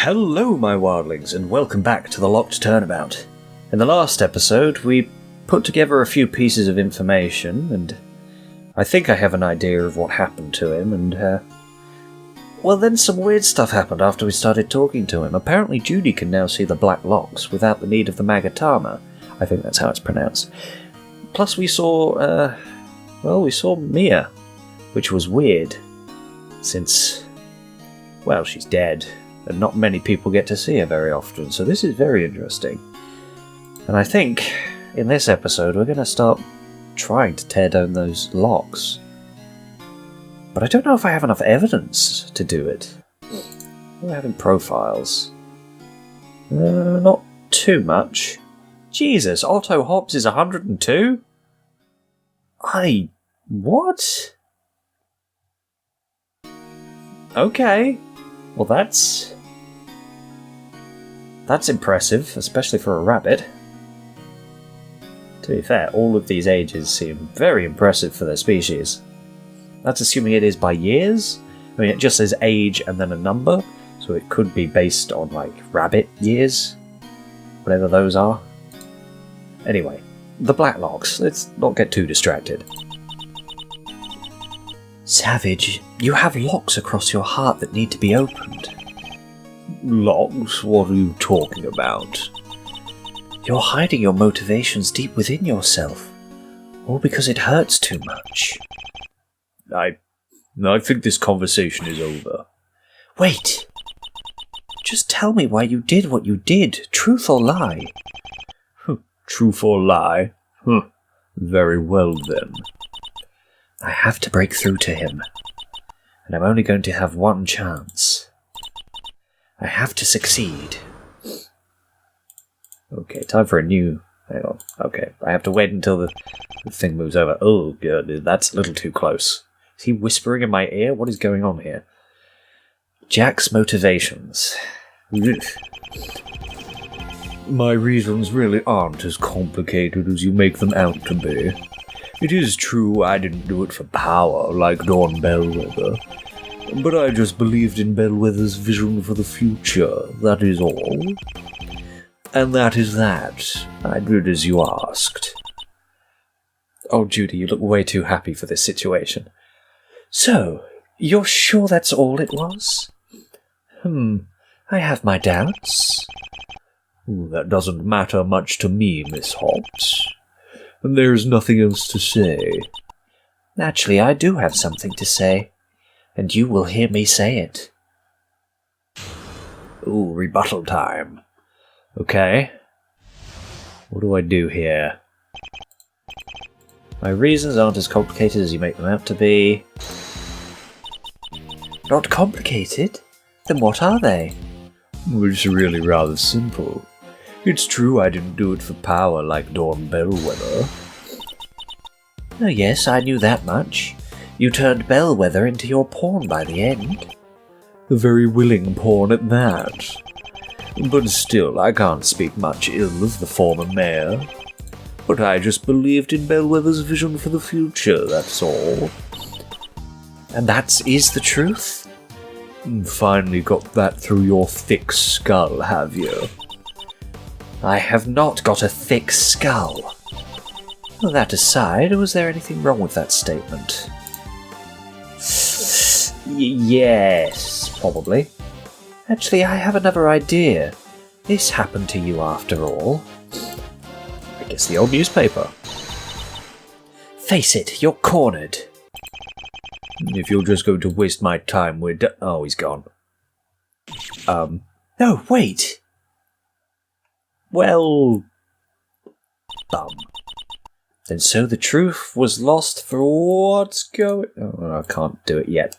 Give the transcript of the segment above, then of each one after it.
Hello, my wildlings, and welcome back to the Locked Turnabout. In the last episode, we put together a few pieces of information, and I think I have an idea of what happened to him, and, well, then some weird stuff happened after we started talking to him. Apparently Judy can now see the black locks without the need of the Magatama. I think that's how it's pronounced. Plus we saw, we saw Mia, which was weird, since, well, she's dead. And not many people get to see her very often, so this is very interesting. And I think, in this episode, we're going to start trying to tear down those locks. But I don't know if I have enough evidence to do it. We're having profiles. Not too much. Jesus, Otto Hobbs is 102? What? Okay. Well, that's impressive, especially for a rabbit. To be fair, all of these ages seem very impressive for their species. That's assuming it is by years. I mean, it just says age and then a number, so it could be based on, like, rabbit years. Whatever those are. Anyway, the Blacklocks. Let's not get too distracted. Savage, you have locks across your heart that need to be opened. Locks? What are you talking about? You're hiding your motivations deep within yourself, all because it hurts too much. I think this conversation is over. Wait! Just tell me why you did what you did, truth or lie. Truth or lie? Very well then. I have to break through to him, and I'm only going to have one chance. I have to succeed. Okay, time for a new... Hang on. Okay, I have to wait until the thing moves over. Oh, God, that's a little too close. Is he whispering in my ear? What is going on here? Jack's motivations. My reasons really aren't as complicated as you make them out to be. It is true I didn't do it for power, like Dawn Bellwether, but I just believed in Bellwether's vision for the future, that is all. And that is that. I did as you asked. Oh, Judy, you look way too happy for this situation. So, you're sure that's all it was? I have my doubts. That doesn't matter much to me, Miss Hobbs. And there's nothing else to say. Actually, I do have something to say, and you will hear me say it. Ooh, rebuttal time. Okay. What do I do here? My reasons aren't as complicated as you make them out to be. Not complicated? Then what are they? It's really rather simple. It's true I didn't do it for power like Dawn Bellwether. Oh yes, I knew that much. You turned Bellwether into your pawn by the end. A very willing pawn at that. But still, I can't speak much ill of the former mayor. But I just believed in Bellwether's vision for the future, that's all. And that is the truth? Finally got that through your thick skull, have you? I have not got a thick skull. Well, that aside, was there anything wrong with that statement? Yes, probably. Actually, I have another idea. This happened to you after all. I guess the old newspaper. Face it, you're cornered. If you're just going to waste my time, we're oh, he's gone. No, wait! Well... Then so the truth was lost for what's going... Oh, I can't do it yet.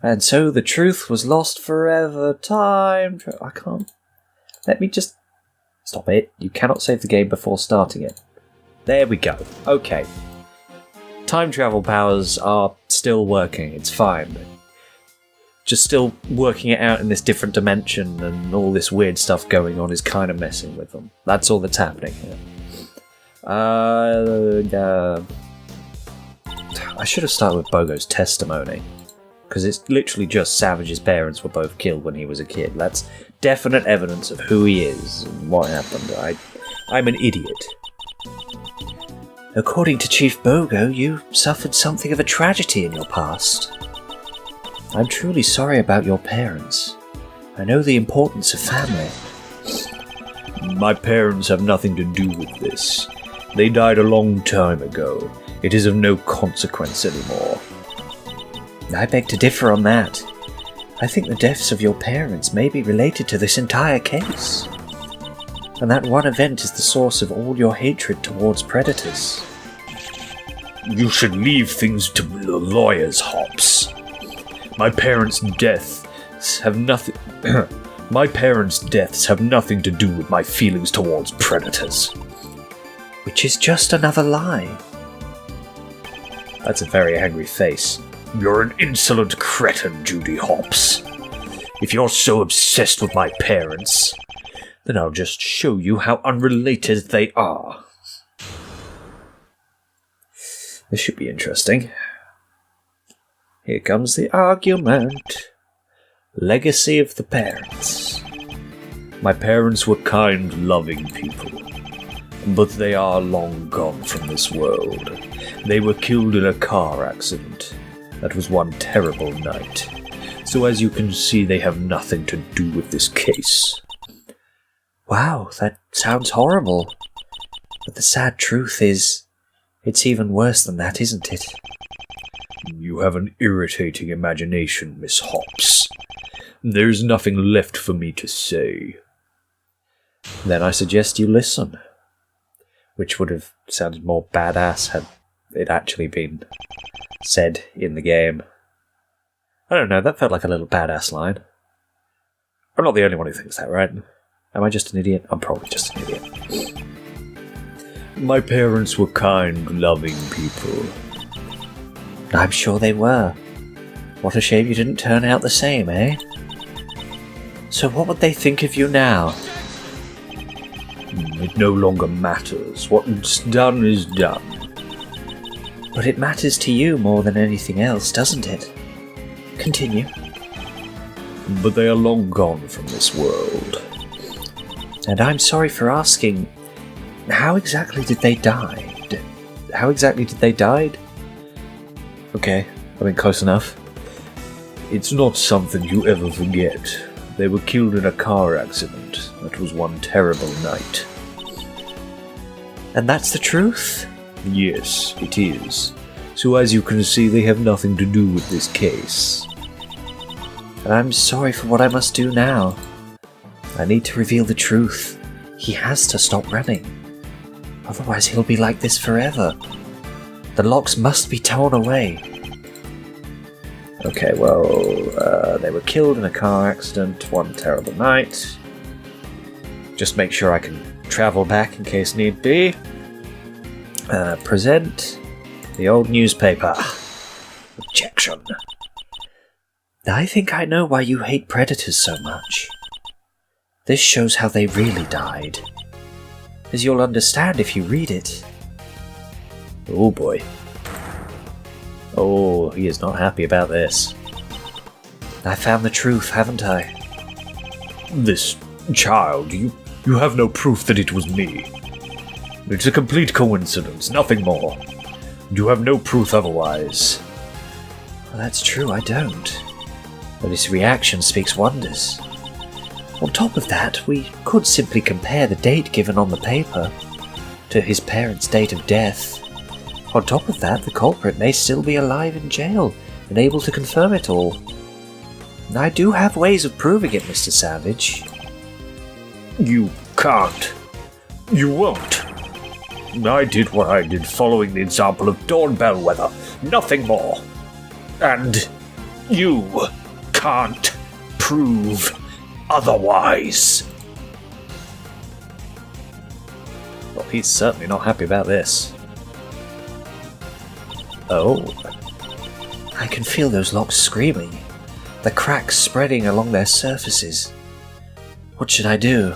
And so the truth was lost forever. I can't... Let me just... Stop it. You cannot save the game before starting it. There we go. Okay. Time travel powers are still working. It's fine. Just still working it out in this different dimension and all this weird stuff going on is kind of messing with them. That's all that's happening here. I should have started with Bogo's testimony. because it's literally just Savage's parents were both killed when he was a kid. That's definite evidence of who he is and what happened. I'm an idiot. According to Chief Bogo, you suffered something of a tragedy in your past. I'm truly sorry about your parents. I know the importance of family. My parents have nothing to do with this. They died a long time ago. It is of no consequence anymore. I beg to differ on that. I think the deaths of your parents may be related to this entire case. And that one event is the source of all your hatred towards predators. You should leave things to the lawyers, Hops. My parents' deaths have nothing to do with my feelings towards predators. Which is just another lie. That's a very angry face. You're an insolent cretin, Judy Hops. If you're so obsessed with my parents, then I'll just show you how unrelated they are. This should be interesting. Here comes the argument. Legacy of the parents. My parents were kind, loving people, but they are long gone from this world. They were killed in a car accident. That was one terrible night. So as you can see, they have nothing to do with this case. Wow, that sounds horrible. But the sad truth is, it's even worse than that, isn't it? You have an irritating imagination, Miss Hops. There's nothing left for me to say. Then I suggest you listen. Which would have sounded more badass had it actually been said in the game. I don't know, that felt like a little badass line. I'm not the only one who thinks that, right? Am I just an idiot? I'm probably just an idiot. My parents were kind, loving people. I'm sure they were. What a shame you didn't turn out the same, eh? So what would they think of you now? It no longer matters. What's done is done. But it matters to you more than anything else, doesn't it? Continue. But they are long gone from this world. And I'm sorry for asking, how exactly did they die? How exactly did they die? Okay, I mean, close enough. It's not something you ever forget. They were killed in a car accident. That was one terrible night. And that's the truth? Yes, it is. So as you can see, they have nothing to do with this case. And I'm sorry for what I must do now. I need to reveal the truth. He has to stop running. Otherwise he'll be like this forever. The locks must be torn away. Okay, well, they were killed in a car accident one terrible night. Just make sure I can travel back in case need be. Present the old newspaper. Objection. I think I know why you hate predators so much. This shows how they really died. As you'll understand if you read it. Oh boy. Oh, he is not happy about this. I found the truth, haven't I? This child, you have no proof that it was me. It's a complete coincidence, nothing more. You have no proof otherwise. Well, that's true, I don't. But his reaction speaks wonders. On top of that, we could simply compare the date given on the paper to his parents' date of death. On top of that, the culprit may still be alive in jail and able to confirm it all. And I do have ways of proving it, Mr. Savage. You can't. You won't. I did what I did following the example of Dawn Bellwether, nothing more. And you can't prove otherwise. Well, he's certainly not happy about this. Oh. I can feel those locks screaming, the cracks spreading along their surfaces. What should I do?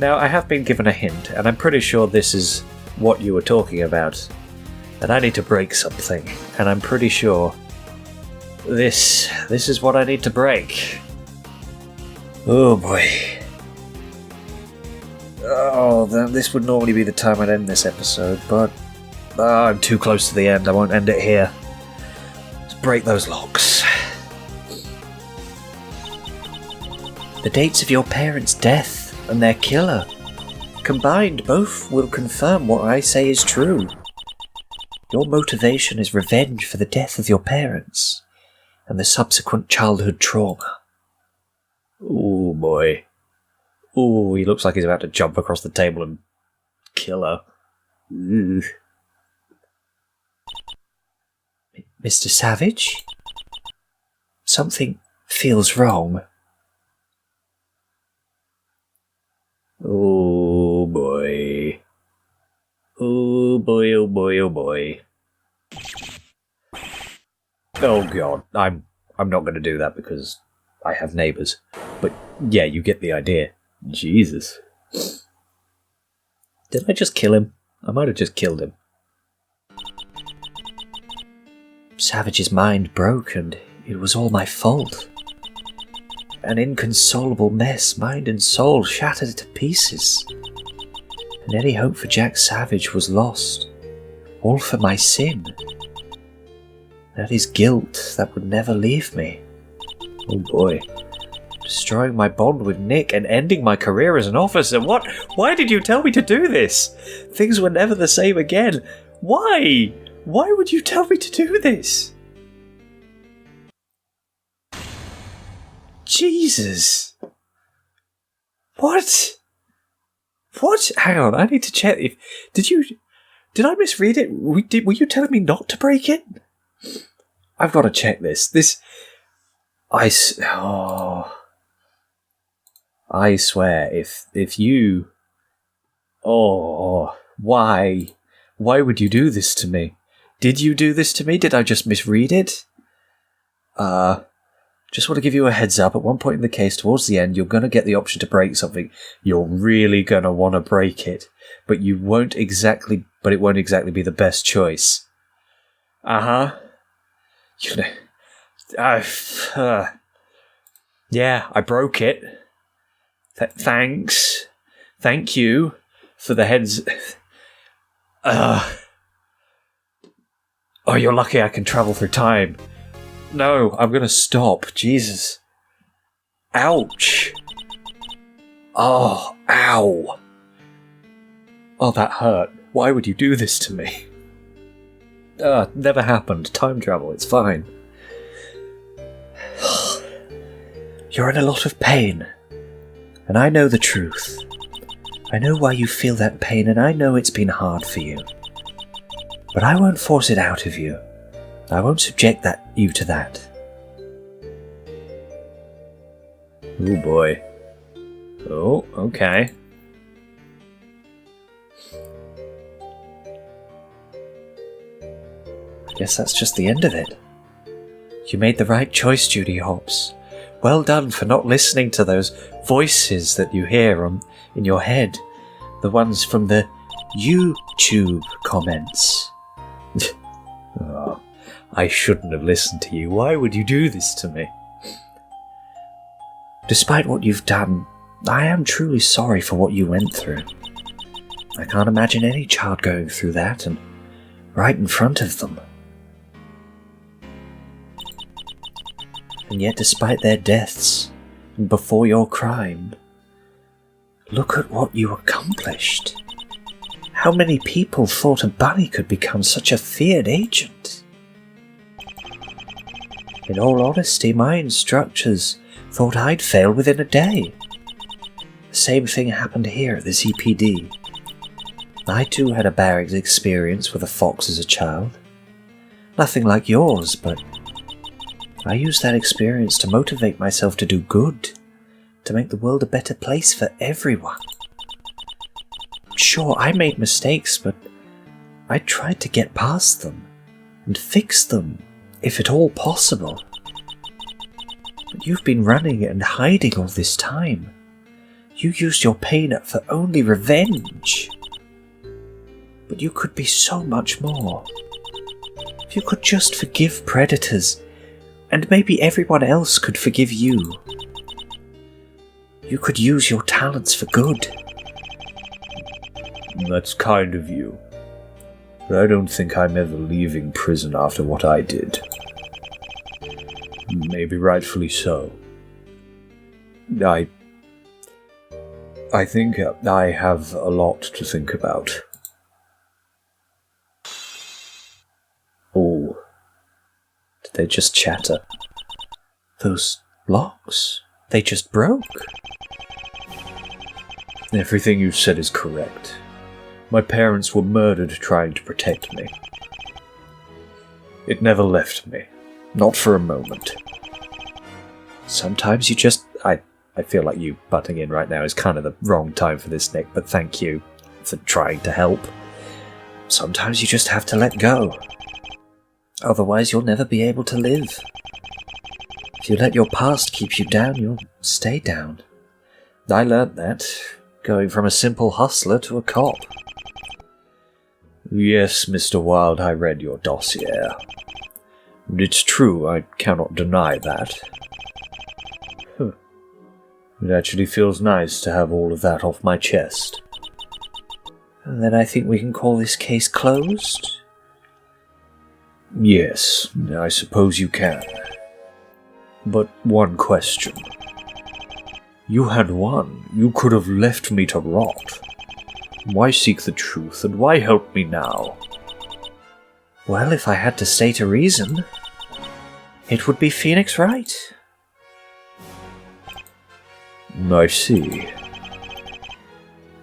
Now, I have been given a hint, and I'm pretty sure this is what you were talking about. And I need to break something, and I'm pretty sure... This is what I need to break. Oh boy. Oh, this would normally be the time I'd end this episode, but I'm too close to the end. I won't end it here. Let's break those locks. The dates of your parents' death and their killer, combined, both will confirm what I say is true. Your motivation is revenge for the death of your parents and the subsequent childhood trauma. Oh boy. Oh, he looks like he's about to jump across the table and kill her. Ugh. Mr. Savage? Something feels wrong. Oh boy. Oh boy, oh boy, oh boy. Oh god, I'm not going to do that because I have neighbours. But yeah, you get the idea. Jesus. Did I just kill him? I might have just killed him. Savage's mind broke and it was all my fault. An inconsolable mess, mind and soul shattered to pieces. And any hope for Jack Savage was lost. All for my sin. That is guilt that would never leave me. Oh boy. Destroying my bond with Nick and ending my career as an officer. What? Why did you tell me to do this? Things were never the same again. Why? Why would you tell me to do this? Jesus. What? What? Hang on, I need to check if... Did I misread it? Were you telling me not to break it? I've got to check this. I swear, if you... Oh, why? Why would you do this to me? Did you do this to me? Did I just misread it? Just want to give you a heads up. At one point in the case, towards the end, you're going to get the option to break something. You're really going to want to break it. But it won't exactly be the best choice. Uh-huh. Yeah, I broke it. Thanks. Thank you for the heads... Oh, you're lucky I can travel through time. No, I'm gonna stop. Jesus. Ouch. Oh, ow. Oh, that hurt. Why would you do this to me? Never happened. Time travel, it's fine. You're in a lot of pain. And I know the truth. I know why you feel that pain, and I know it's been hard for you. But I won't force it out of you. I won't subject you to that. Oh boy. Oh, okay. I guess that's just the end of it. You made the right choice, Judy Hopps. Well done for not listening to those voices that you hear in your head. The ones from the YouTube comments. Oh, I shouldn't have listened to you. Why would you do this to me? Despite what you've done, I am truly sorry for what you went through. I can't imagine any child going through that, and right in front of them. And yet, despite their deaths, and before your crime, look at what you accomplished. How many people thought a bunny could become such a feared agent? In all honesty, my instructors thought I'd fail within a day. The same thing happened here at the ZPD. I too had a bad experience with a fox as a child. Nothing like yours, but I used that experience to motivate myself to do good, to make the world a better place for everyone. Sure, I made mistakes, but I tried to get past them and fix them, if at all possible. But you've been running and hiding all this time. You used your pain for only revenge. But you could be so much more. If you could just forgive predators, And maybe everyone else could forgive you. You could use your talents for good. That's kind of you. But I don't think I'm ever leaving prison after what I did. Maybe rightfully so. I think I have a lot to think about. Oh. Did they just chatter? Those locks? They just broke. Everything you said is correct. My parents were murdered trying to protect me. It never left me. Not for a moment. Sometimes you just... I feel like you butting in right now is kind of the wrong time for this, Nick, but thank you for trying to help. Sometimes you just have to let go. Otherwise you'll never be able to live. If you let your past keep you down, you'll stay down. I learnt that, going from a simple hustler to a cop. Yes, Mr. Wilde, I read your dossier. It's true, I cannot deny that. It actually feels nice to have all of that off my chest. And then I think we can call this case closed? Yes, I suppose you can. But one question. You had won. You could have left me to rot. Why seek the truth, and why help me now? Well, if I had to state a reason, it would be Phoenix Wright. I see.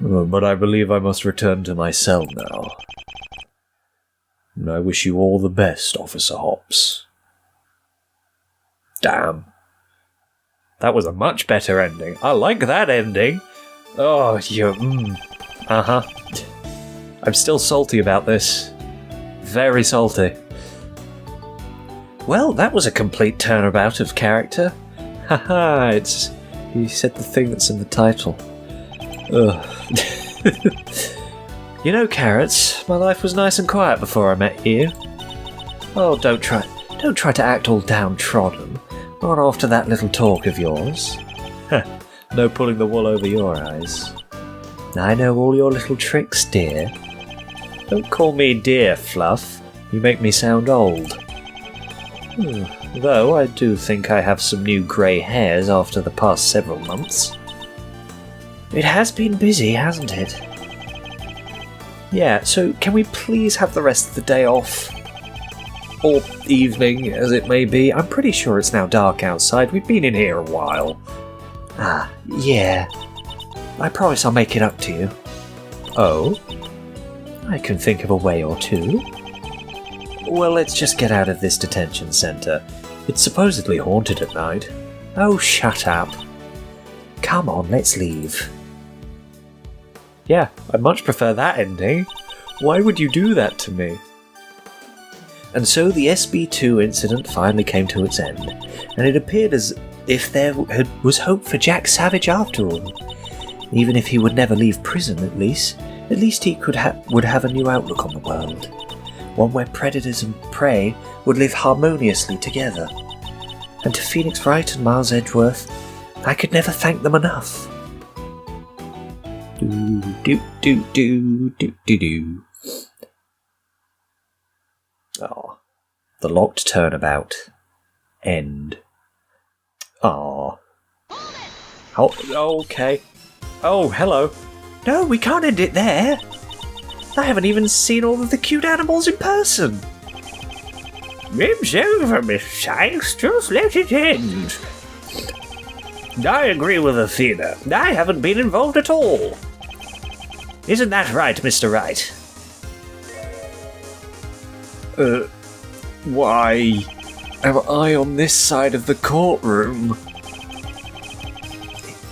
But I believe I must return to my cell now. And I wish you all the best, Officer Hops. Damn. That was a much better ending. I like that ending. Oh, you... Uh-huh. I'm still salty about this. Very salty. Well, that was a complete turnabout of character. Haha, it's... You said the thing that's in the title. Ugh. You know, Carrots, my life was nice and quiet before I met you. Oh, don't try to act all downtrodden. Not after that little talk of yours. No pulling the wool over your eyes. I know all your little tricks, dear. Don't call me dear, Fluff. You make me sound old. Though I do think I have some new grey hairs after the past several months. It has been busy, hasn't it? Yeah, so can we please have the rest of the day off? Or evening, as it may be. I'm pretty sure it's now dark outside. We've been in here a while. Ah, yeah. I promise I'll make it up to you. Oh? I can think of a way or two. Well, let's just get out of this detention centre. It's supposedly haunted at night. Oh, shut up. Come on, let's leave. Yeah, I much prefer that ending. Why would you do that to me? And so the SB2 incident finally came to its end, and it appeared as if there was hope for Jack Savage after all. Even if he would never leave prison, at least he would have a new outlook on the world. One where predators and prey would live harmoniously together. And to Phoenix Wright and Miles Edgeworth, I could never thank them enough. Do. Oh, the locked turnabout. End. Oh, okay. Oh, hello. No, we can't end it there. I haven't even seen all of the cute animals in person. It's over, Miss Sykes. Just let it end. I agree with Athena. I haven't been involved at all. Isn't that right, Mr. Wright? Why am I on this side of the courtroom?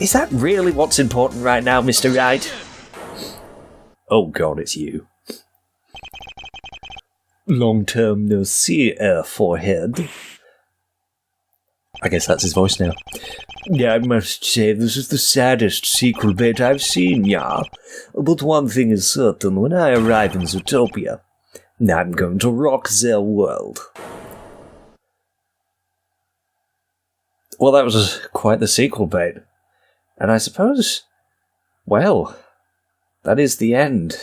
Is that really what's important right now, Mr. Wright? Oh god, it's you. Long term no see, forehead. I guess that's his voice now. Yeah, I must say, this is the saddest sequel bit I've seen, yeah. But one thing is certain, when I arrive in Zootopia, I'm going to rock their world. Well, that was quite the sequel bait. And I suppose, well, that is the end.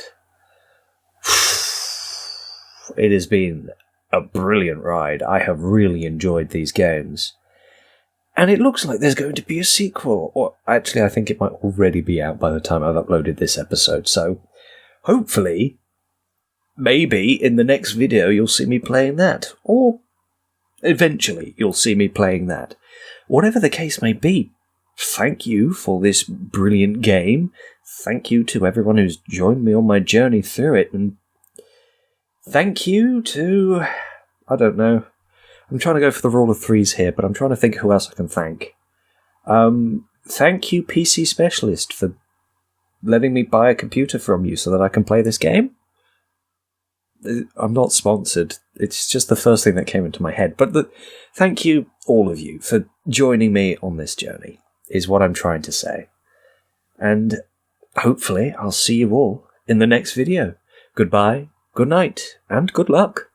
It has been a brilliant ride. I have really enjoyed these games. And it looks like there's going to be a sequel. Or actually, I think it might already be out by the time I've uploaded this episode. So, hopefully, maybe in the next video you'll see me playing that. Or eventually you'll see me playing that. Whatever the case may be, thank you for this brilliant game. Thank you to everyone who's joined me on my journey through it. And thank you to... I don't know. I'm trying to go for the rule of threes here, but I'm trying to think who else I can thank. Thank you, PC Specialist, for letting me buy a computer from you so that I can play this game. I'm not sponsored. It's just the first thing that came into my head. But thank you, all of you, for joining me on this journey, is what I'm trying to say. And hopefully I'll see you all in the next video. Goodbye, good night, and good luck.